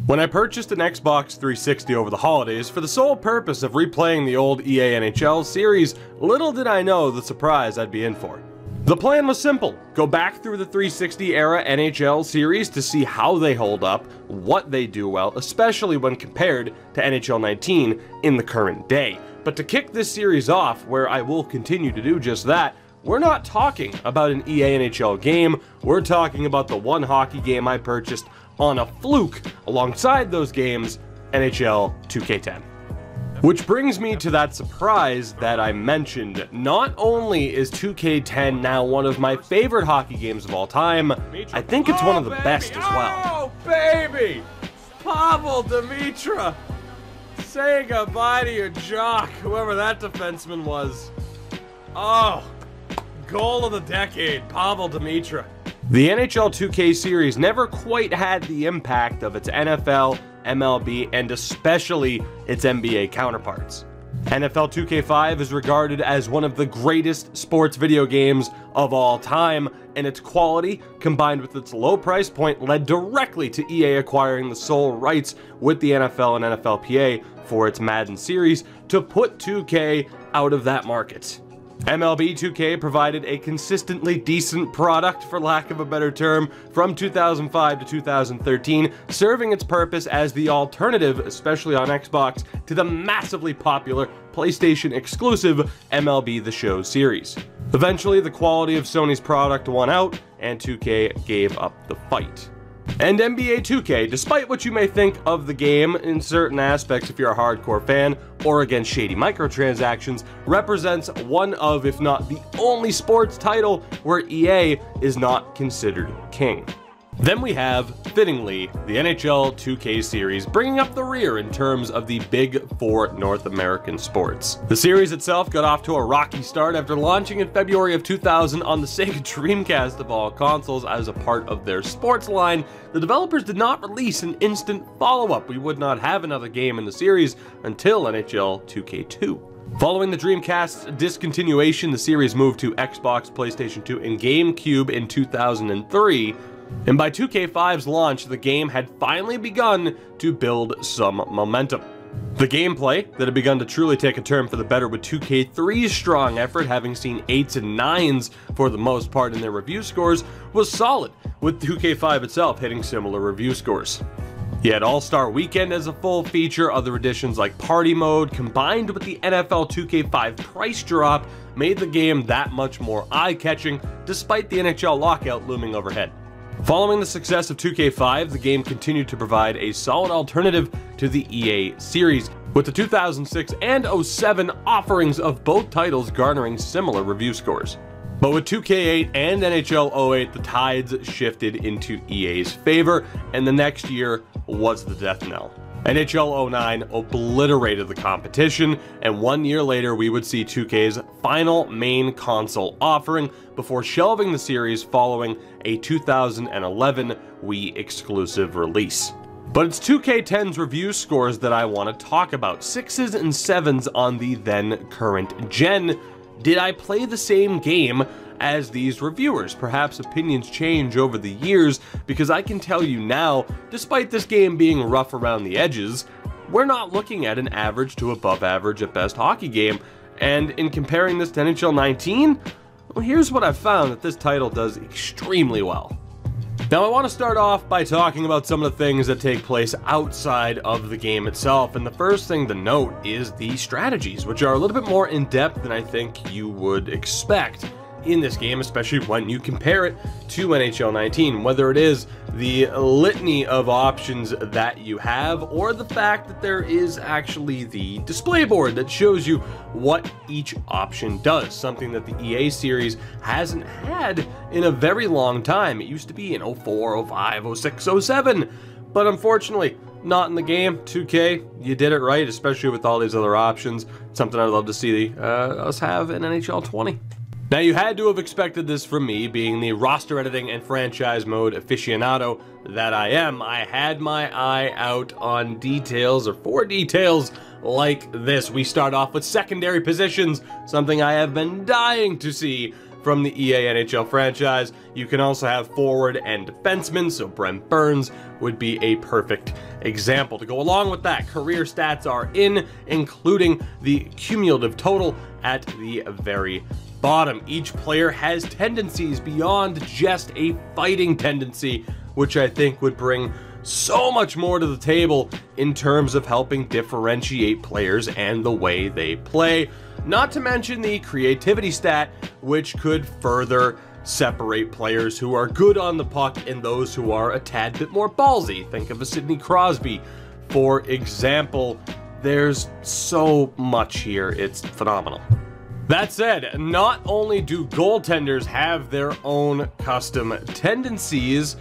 When I purchased an Xbox 360 over the holidays for the sole purpose of replaying the old EA NHL series, little did I know the surprise I'd be in for. The plan was simple: go back through the 360 era NHL series to see how they hold up, what they do well, especially when compared to NHL 19 in the current day. But to kick this series off, where I will continue to do just that, we're not talking about an EA NHL game, we're talking about the one hockey game I purchased on a fluke alongside those games, NHL 2K10. Which brings me to that surprise that I mentioned. Not only is 2K10 now one of my favorite hockey games of all time, I think it's one of the best as well. Oh, baby! Pavel Demitra! Say goodbye to your jock, whoever that defenseman was. Oh, goal of the decade, Pavel Demitra. The NHL 2K series never quite had the impact of its NFL, MLB, and especially its NBA counterparts. NFL 2K5 is regarded as one of the greatest sports video games of all time, and its quality, combined with its low price point, led directly to EA acquiring the sole rights with the NFL and NFLPA for its Madden series to put 2K out of that market. MLB 2K provided a consistently decent product, for lack of a better term, from 2005 to 2013, serving its purpose as the alternative, especially on Xbox, to the massively popular PlayStation exclusive MLB The Show series. Eventually, the quality of Sony's product won out, and 2K gave up the fight. And NBA 2K, despite what you may think of the game in certain aspects if you're a hardcore fan, or against shady microtransactions, represents one of, if not the only sports title where EA is not considered king. Then we have, fittingly, the NHL 2K series, bringing up the rear in terms of the big four North American sports. The series itself got off to a rocky start after launching in February of 2000 on the Sega Dreamcast of all consoles as a part of their sports line. The developers did not release an instant follow-up. We would not have another game in the series until NHL 2K2. Following the Dreamcast's discontinuation, the series moved to Xbox, PlayStation 2, and GameCube in 2003, and by 2K5's launch, the game had finally begun to build some momentum. The gameplay, that had begun to truly take a turn for the better with 2K3's strong effort, having seen 8s and 9s for the most part in their review scores, was solid, with 2K5 itself hitting similar review scores. You had All-Star Weekend as a full feature, other additions like Party Mode, combined with the NFL 2K5 price drop, made the game that much more eye-catching, despite the NHL lockout looming overhead. Following the success of 2K5, the game continued to provide a solid alternative to the EA series, with the 2006 and 07 offerings of both titles garnering similar review scores. But with 2K8 and NHL 08, the tides shifted into EA's favor, and the next year was the death knell. NHL 09 obliterated the competition, and 1 year later we would see 2K's final main console offering before shelving the series following a 2011 Wii exclusive release. But it's 2K10's review scores that I want to talk about, 6s and 7s on the then current gen. Did I play the same game as these reviewers? Perhaps opinions change over the years, because I can tell you now, despite this game being rough around the edges, we're not looking at an average to above average at best hockey game, and in comparing this to NHL 19, well, here's what I've found that this title does extremely well. Now, I want to start off by talking about some of the things that take place outside of the game itself, and the first thing to note is the strategies, which are a little bit more in-depth than I think you would expect in this game, especially when you compare it to NHL 19, whether it is the litany of options that you have, or the fact that there is actually the display board that shows you what each option does, something that the EA series hasn't had in a very long time. It used to be in 04, 05, 06, 07, but unfortunately, not in the game. 2K, you did it right, especially with all these other options. Something I'd love to see us have in NHL 20. Now, you had to have expected this from me, being the roster editing and franchise mode aficionado that I am. I had my eye out on details, or for details like this. We start off with secondary positions, something I have been dying to see from the EA NHL franchise. You can also have forward and defensemen, so Brent Burns would be a perfect example. To go along with that, career stats are in, including the cumulative total at the very bottom. Each player has tendencies beyond just a fighting tendency, which I think would bring so much more to the table in terms of helping differentiate players and the way they play. Not to mention the creativity stat, which could further separate players who are good on the puck and those who are a tad bit more ballsy. Think of a Sidney Crosby, for example. There's so much here, it's phenomenal. That said, not only do goaltenders have their own custom tendencies,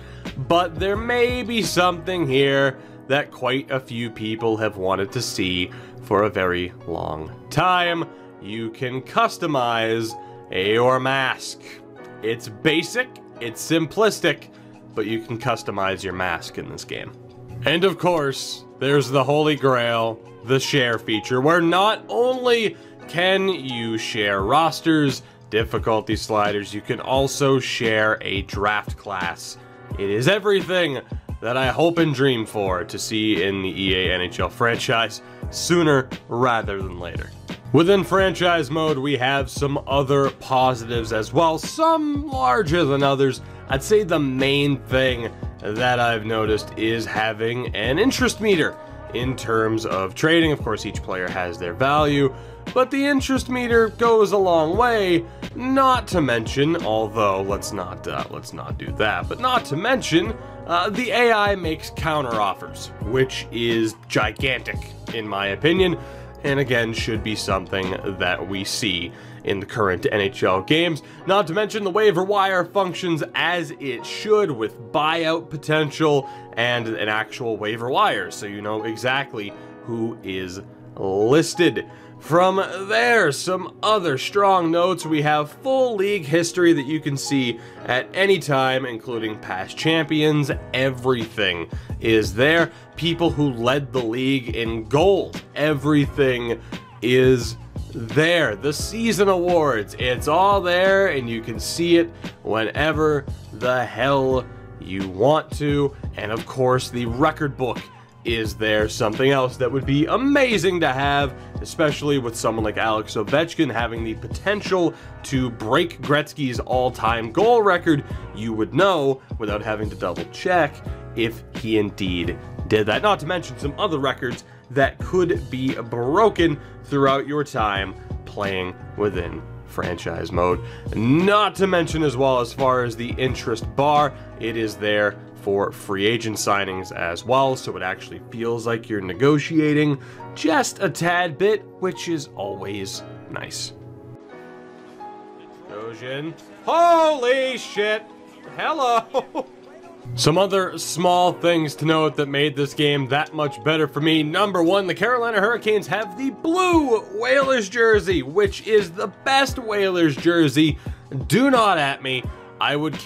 but there may be something here that quite a few people have wanted to see for a very long time. You can customize your mask. It's basic, it's simplistic, but you can customize your mask in this game. And of course, there's the holy grail, the share feature, where not only can you share rosters, difficulty sliders, you can also share a draft class. It is everything that I hope and dream for to see in the EA NHL franchise sooner rather than later. Within franchise mode, we have some other positives as well, some larger than others. I'd say the main thing that I've noticed is having an interest meter in terms of trading. Of course, each player has their value, but the interest meter goes a long way. Not to mention, although let's not do that, but not to mention, the AI makes counter offers, which is gigantic in my opinion, and again should be something that we see in the current NHL games. Not to mention the waiver wire functions as it should, with buyout potential and an actual waiver wire, so you know exactly who is listed. From there, some other strong notes. We have full league history that you can see at any time, including past champions. Everything is there. People who led the league in gold. Everything is there. The season awards. It's all there, and you can see it whenever the hell you want to. And of course, the record book is there, something else that would be amazing to have, especially with someone like Alex Ovechkin having the potential to break Gretzky's all-time goal record. You would know without having to double check if he indeed did that. Not to mention some other records that could be broken throughout your time playing within franchise mode. Not to mention as well, as far as the interest bar, it is there for free agent signings as well, so it actually feels like you're negotiating just a tad bit, which is always nice. Ocean. Holy shit! Hello! Some other small things to note that made this game that much better for me. Number one, the Carolina Hurricanes have the blue Whalers jersey, which is the best Whalers jersey. Do not at me. I would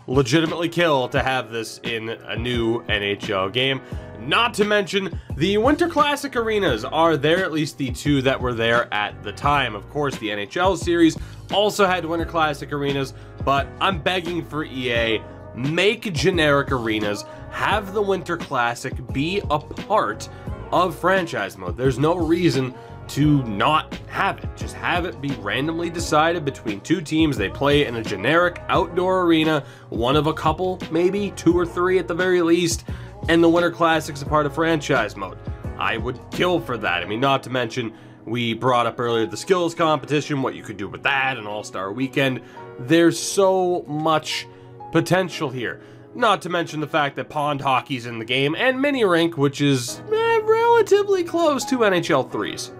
legitimately kill to have this in a new NHL game. Not to mention, the Winter Classic arenas are there, at least the two that were there at the time. Of course, the NHL series also had Winter Classic arenas, but I'm begging for EA, make generic arenas, have the Winter Classic be a part of franchise mode. There's no reason to not have it. Just have it be randomly decided between two teams. They play in a generic outdoor arena, one of a couple, maybe 2 or 3 at the very least, and the Winter Classic's a part of franchise mode. I would kill for that. I mean, not to mention, we brought up earlier the skills competition, what you could do with that, an all-star weekend. There's so much potential here. Not to mention the fact that pond hockey's in the game, and mini rink, which is relatively close to NHL 3's.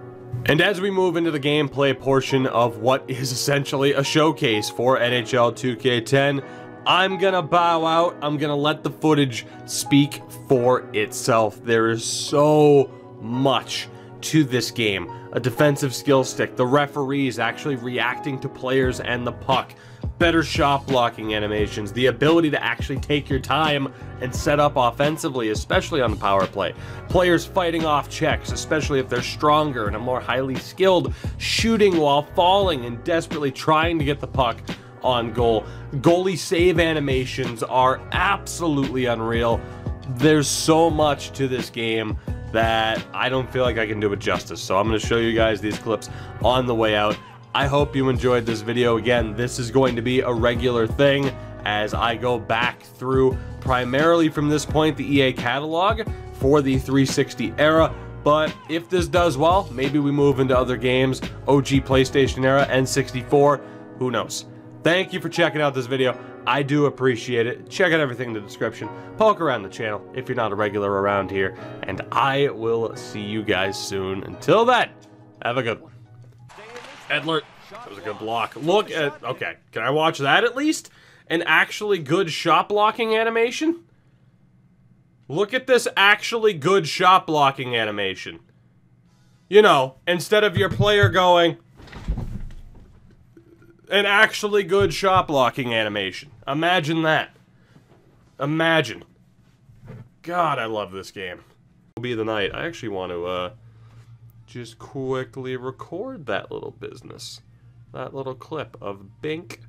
And as we move into the gameplay portion of what is essentially a showcase for NHL 2K10, I'm gonna bow out. I'm gonna let the footage speak for itself. There is so much to this game. A defensive skill stick, the referees actually reacting to players and the puck, better shot blocking animations, the ability to actually take your time and set up offensively, especially on the power play. Players fighting off checks, especially if they're stronger and are more highly skilled, shooting while falling and desperately trying to get the puck on goal. Goalie save animations are absolutely unreal. There's so much to this game that I don't feel like I can do it justice. So I'm going to show you guys these clips on the way out. I hope you enjoyed this video. Again, this is going to be a regular thing as I go back through primarily from this point the EA catalog for the 360 era. But if this does well, maybe we move into other games, OG PlayStation era, N64, who knows. Thank you for checking out this video. I do appreciate it. Check out everything in the description. Poke around the channel if you're not a regular around here. And I will see you guys soon. Until then, have a good one. Edler, that was a good block. Look at, okay, can I watch that at least? An actually good shot blocking animation? Look at this actually good shot blocking animation. You know, instead of your player going, an actually good shot blocking animation. Imagine that. Imagine. God, I love this game. Will be the night. I actually want to, just quickly record that little business. That little clip of Bink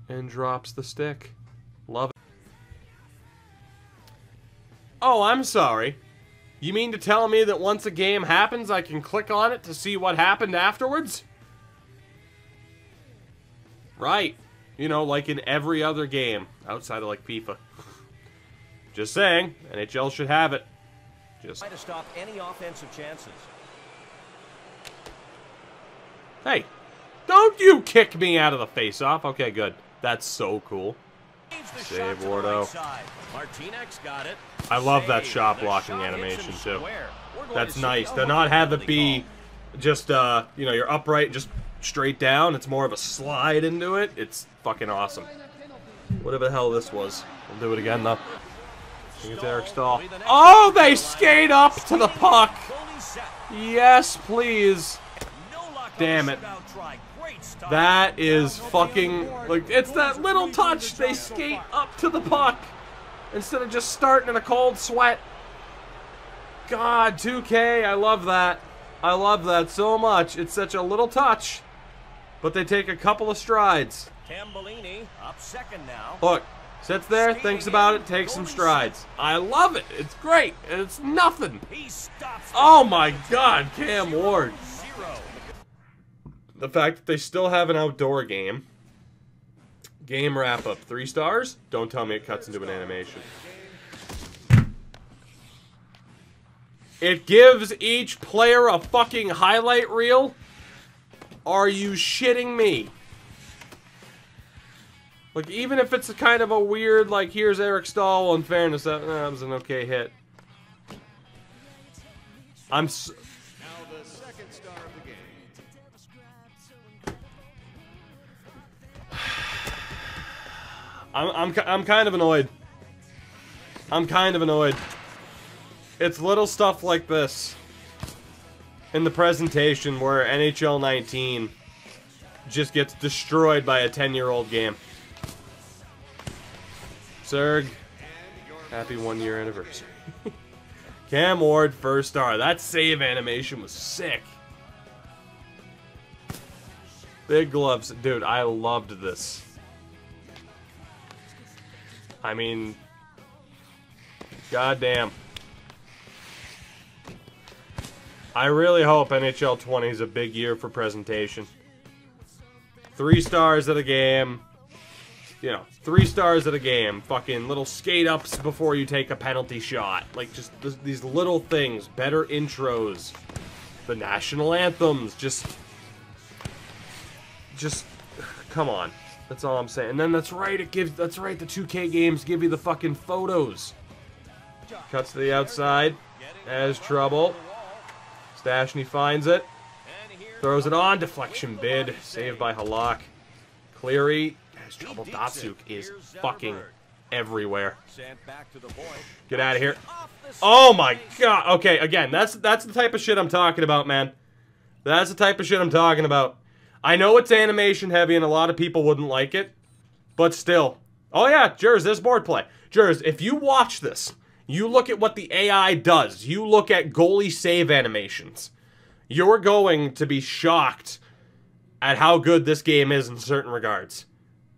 and drops the stick. Love it. Oh, I'm sorry. You mean to tell me that once a game happens, I can click on it to see what happened afterwards? Right. You know, like in every other game, outside of like FIFA. Just saying, NHL should have it. Just try to stop any offensive chances. Hey, don't you kick me out of the face-off. Okay, good. That's so cool. Save, Wardo. I love that shot blocking animation, too. That's nice. To not have it be just, you know, you're upright, just straight down. It's more of a slide into it. It's fucking awesome. Whatever the hell this was. We'll do it again, though. I think it's Eric Stahl. Oh, they skate up to the puck. Yes, please. Damn it. That is fucking, like, it's that little touch. They skate up to the puck instead of just starting in a cold sweat. God, 2K, I love that. I love that so much. It's such a little touch, but they take a couple of strides. Up second now. Look, sits there, thinks about it, takes some strides. I love it. It's great, and it's nothing. Oh my God, Cam Ward. The fact that they still have an outdoor game. Game wrap-up. 3 stars? Don't tell me it cuts into an animation. It gives each player a fucking highlight reel? Are you shitting me? Like, even if it's a kind of a weird, like, here's Eric Stahl, well, in fairness, that was an okay hit. I'm kind of annoyed. I'm kind of annoyed. It's little stuff like this in the presentation where NHL 19 just gets destroyed by a 10-year-old game. Serg, happy 1-year anniversary. Cam Ward, first star. That save animation was sick. Big gloves. Dude, I loved this. I mean, goddamn. I really hope NHL 20 is a big year for presentation. 3 stars at a game. You know, 3 stars at a game. Fucking little skate-ups before you take a penalty shot. Like, just these little things. Better intros. The national anthems. Just, come on. That's all I'm saying. And then that's right, the 2K games give you the fucking photos. Cuts to the outside. Has trouble. Stashny finds it. Throws it on. Deflection bid. Saved by Halak. Cleary has trouble. Datsuk is fucking everywhere. Get out of here. Oh my God. Okay, again, that's the type of shit I'm talking about, man. That's the type of shit I'm talking about. I know it's animation heavy and a lot of people wouldn't like it, But still. Oh yeah, Jers, this board play. Jers, if you watch this, you look at what the AI does, you look at goalie save animations, you're going to be shocked at how good this game is in certain regards.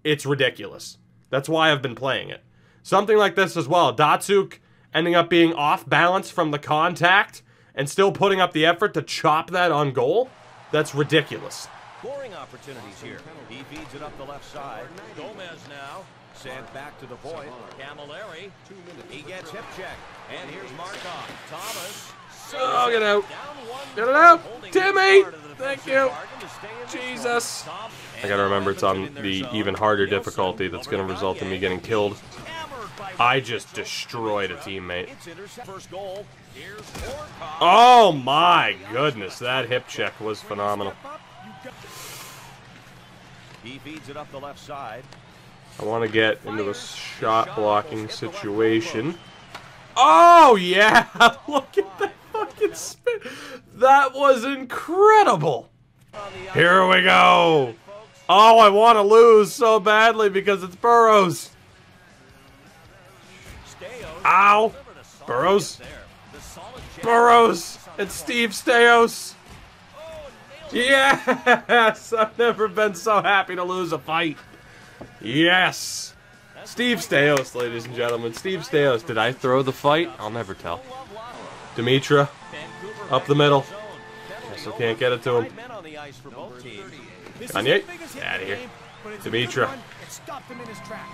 It's ridiculous. That's why I've been playing it. Something like this as well. Datsuk ending up being off balance from the contact and still putting up the effort to chop that on goal. That's ridiculous. Scoring opportunities here. He feeds it up the left side. Gomez now. Sent back to the point. Camilleri. He gets hip check. And here's Markov. Thomas. Oh, get out. Get it out. Timmy! Thank you. Jesus. I gotta remember it's on the even harder difficulty that's gonna result in me getting killed. I just destroyed a teammate. Oh my goodness, that hip check was phenomenal. He feeds it up the left side. I want to get into the shot blocking situation. Oh yeah, look at that fucking spin. That was incredible. Here we go. Oh, I want to lose so badly because it's Burrows. Ow. Burrows. Burrows. It's Steve Stais. Yes! I've never been so happy to lose a fight. Yes! Steve Stais, ladies and gentlemen. Steve Stais. Did I throw the fight? I'll never tell. Dimitra. Up the middle. Still can't get it to him. Kanye. Out of here. Dimitra.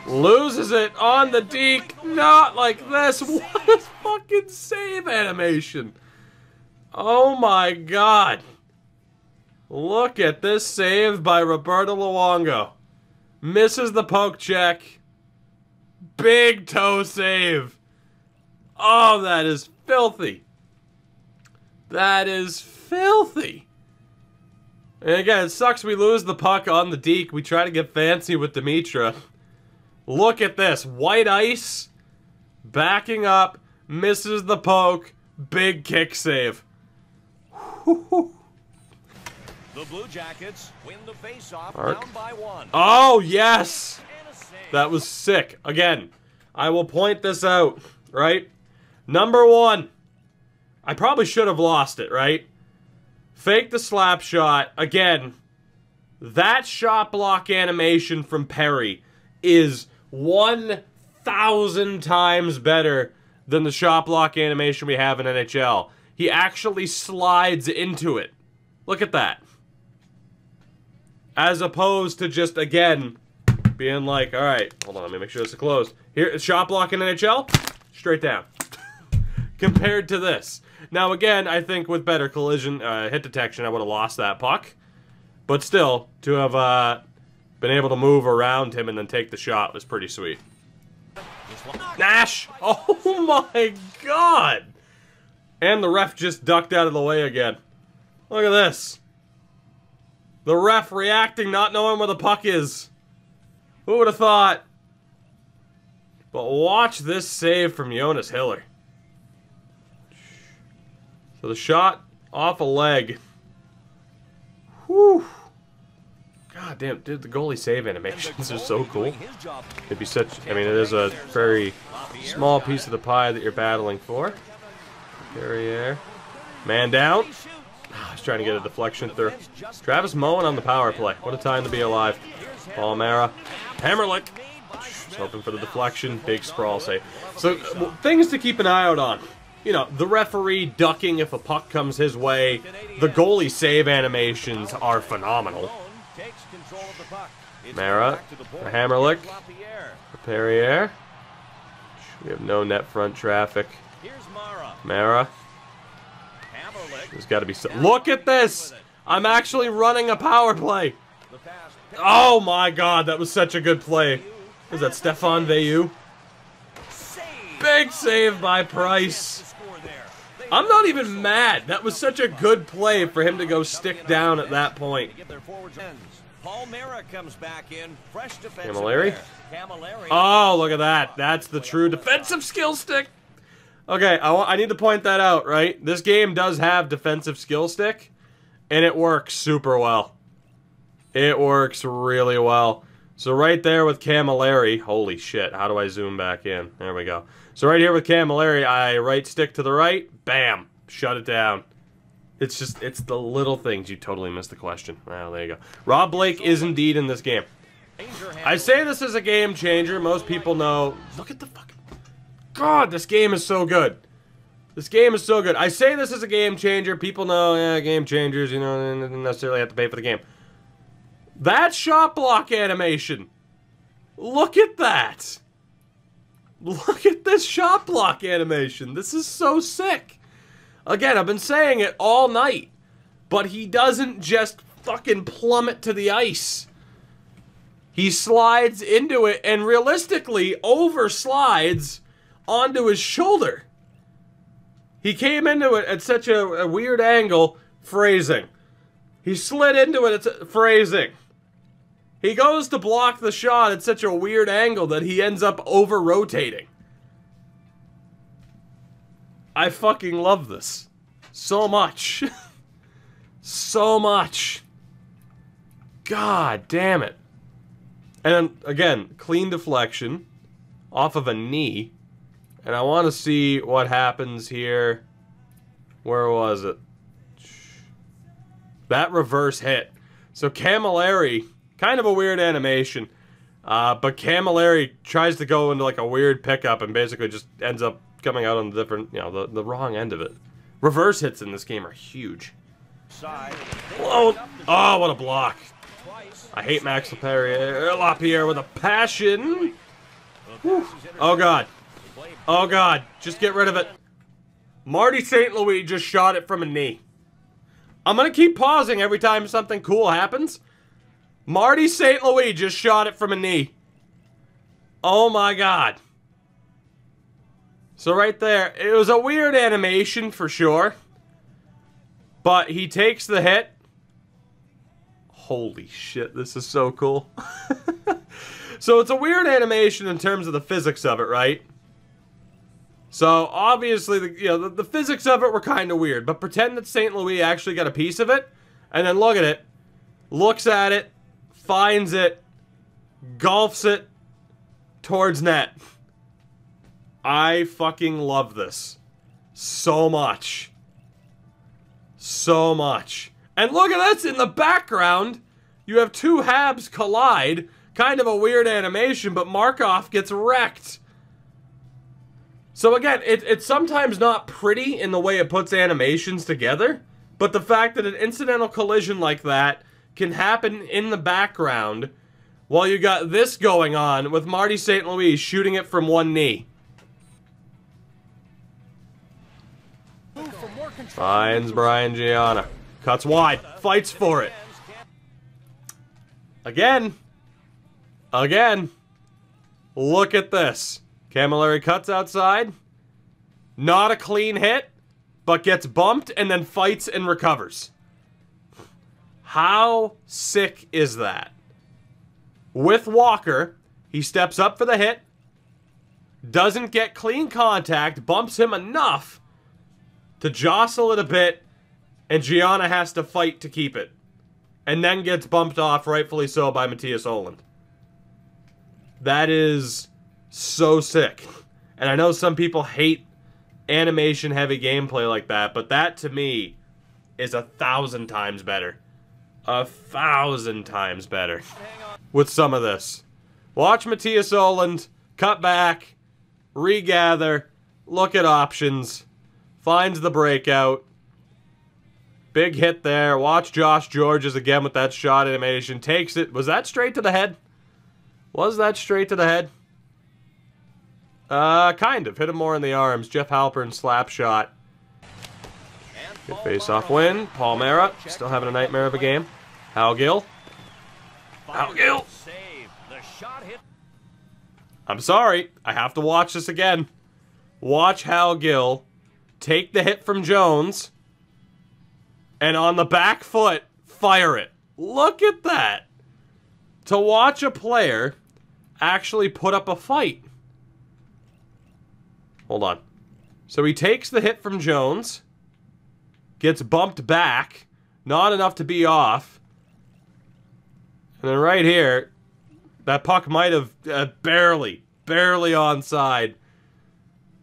Loses it on the deke. Not like this. What a fucking save animation. Oh my god. Look at this save by Roberto Luongo. Misses the poke check. Big toe save. Oh, that is filthy. That is filthy. And again, it sucks we lose the puck on the deke. We try to get fancy with Dimitra. Look at this. White ice. Backing up. Misses the poke. Big kick save. Whew. The Blue Jackets win the face-off down by 1. Oh, yes! That was sick. Again, I will point this out, right? Number 1. I probably should have lost it, right? Fake the slap shot. Again, that shot block animation from Perry is 1,000 times better than the shot block animation we have in NHL. He actually slides into it. Look at that. As opposed to just, again, being like, alright, hold on, let me make sure this is closed. Here, shot block in NHL, straight down. Compared to this. Now, again, I think with better collision, hit detection, I would have lost that puck. But still, to have been able to move around him and then take the shot was pretty sweet. Nash! Oh my god! And the ref just ducked out of the way again. Look at this. The ref reacting, not knowing where the puck is. Who would have thought? But watch this save from Jonas Hiller. So the shot off a leg. Whew. God damn, dude, the goalie save animations are so cool. It'd be such, I mean, it is a very small piece of the pie that you're battling for. Carrier. Man down. I was trying to get a deflection through. Travis Moen on the power play. What a time to be alive. Palmera. Hammerlick. Just hoping for the deflection. Big sprawl save. So, things to keep an eye out on. You know, the referee ducking if a puck comes his way. The goalie save animations are phenomenal. Mara. Hammerlick. Perrier. We have no net front traffic. Mara. There's got to be some. Look at this! I'm actually running a power play. Oh my god, that was such a good play. Was that Stefan Veilleux? Big save by Price. I'm not even mad. That was such a good play for him to go stick down at that point. Palmera comes back in, fresh defensive. Camilleri. Oh, look at that. That's the true defensive skill stick. Okay, I need to point that out, right? This game does have defensive skill stick, and it works super well. It works really well. So right there with Camilleri, holy shit, how do I zoom back in? There we go. So right here with Camilleri, I right stick to the right, bam, shut it down. It's just, it's the little things. You totally missed the question. Well, there you go. Rob Blake is indeed in this game. I say this is a game changer. Most people know. Look at the fucking... God, this game is so good. This game is so good. I say this is a game changer. People know, yeah, game changers, you know, they don't necessarily have to pay for the game. That shot block animation. Look at that. Look at this shot block animation. This is so sick. Again, I've been saying it all night, but he doesn't just fucking plummet to the ice. He slides into it and realistically overslides onto his shoulder. He came into it at such a weird angle, phrasing. He slid into it, phrasing. He goes to block the shot at such a weird angle that he ends up over-rotating. I fucking love this. So much. So much. God damn it. And then, again, clean deflection off of a knee. And I want to see what happens here. Where was it? That reverse hit. So Camilleri, kind of a weird animation. But Camilleri tries to go into like a weird pickup and basically just ends up coming out on the different, you know, the wrong end of it. Reverse hits in this game are huge. Oh, what a block. I hate Max LaPierre with a passion. Whew. Oh, God. Oh, God. Just get rid of it. Marty St. Louis just shot it from a knee. I'm going to keep pausing every time something cool happens. Marty St. Louis just shot it from a knee. Oh, my God. So right there, it was a weird animation for sure. But he takes the hit. Holy shit, this is so cool. So it's a weird animation in terms of the physics of it, right? So obviously, the physics of it were kind of weird. But pretend that St. Louis actually got a piece of it. And then look at it. Looks at it. Finds it. Golfs it. Towards net. I fucking love this. So much. So much. And look at this in the background. You have two Habs collide. Kind of a weird animation, but Markov gets wrecked. So again, it's sometimes not pretty in the way it puts animations together, but the fact that an incidental collision like that can happen in the background while you got this going on with Marty St. Louis shooting it from one knee. Finds Brian Gianna. Cuts wide. Fights for it. Again. Again. Look at this. Camilleri cuts outside. Not a clean hit, but gets bumped and then fights and recovers. How sick is that? With Walker, he steps up for the hit. Doesn't get clean contact. Bumps him enough to jostle it a bit, and Gianna has to fight to keep it. And then gets bumped off, rightfully so, by Matthias Ohlund. That is so sick. And I know some people hate animation-heavy gameplay like that, but that, to me, is 1,000 times better. 1,000 times better. With some of this. Watch Matthias Ohlund, cut back, regather, look at options, finds the breakout. Big hit there. Watch Josh Georges again with that shot animation. Takes it. Was that straight to the head? Was that straight to the head? Kind of. Hit him more in the arms. Jeff Halpern slap shot. Good face-off win. Palmera still having a nightmare of a game. Hal Gill. Hal Gill. I'm sorry. I have to watch this again. Watch Hal Gill take the hit from Jones and on the back foot, fire it. Look at that. To watch a player actually put up a fight. Hold on. So he takes the hit from Jones, gets bumped back, not enough to be off. And then right here, That puck might have barely onside,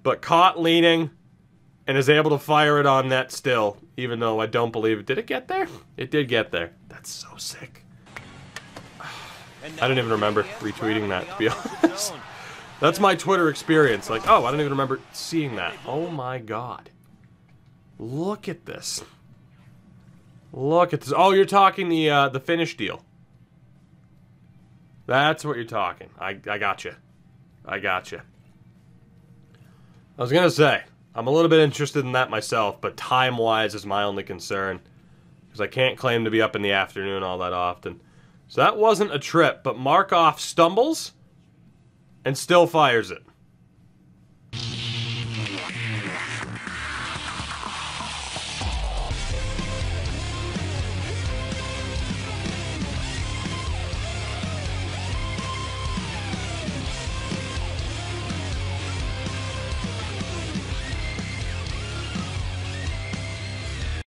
but caught leaning and is able to fire it on net still, even though I don't believe it. Did it get there? It did get there. That's so sick. I don't even remember retweeting that, to be honest. That's my Twitter experience. Like, oh, I don't even remember seeing that. Oh my god. Look at this. Look at this. Oh, you're talking the Finnish deal. That's what you're talking. I gotcha. I gotcha. I was gonna say, I'm a little bit interested in that myself, but time-wise is my only concern. Because I can't claim to be up in the afternoon all that often. So that wasn't a trip, but Markov stumbles and still fires it.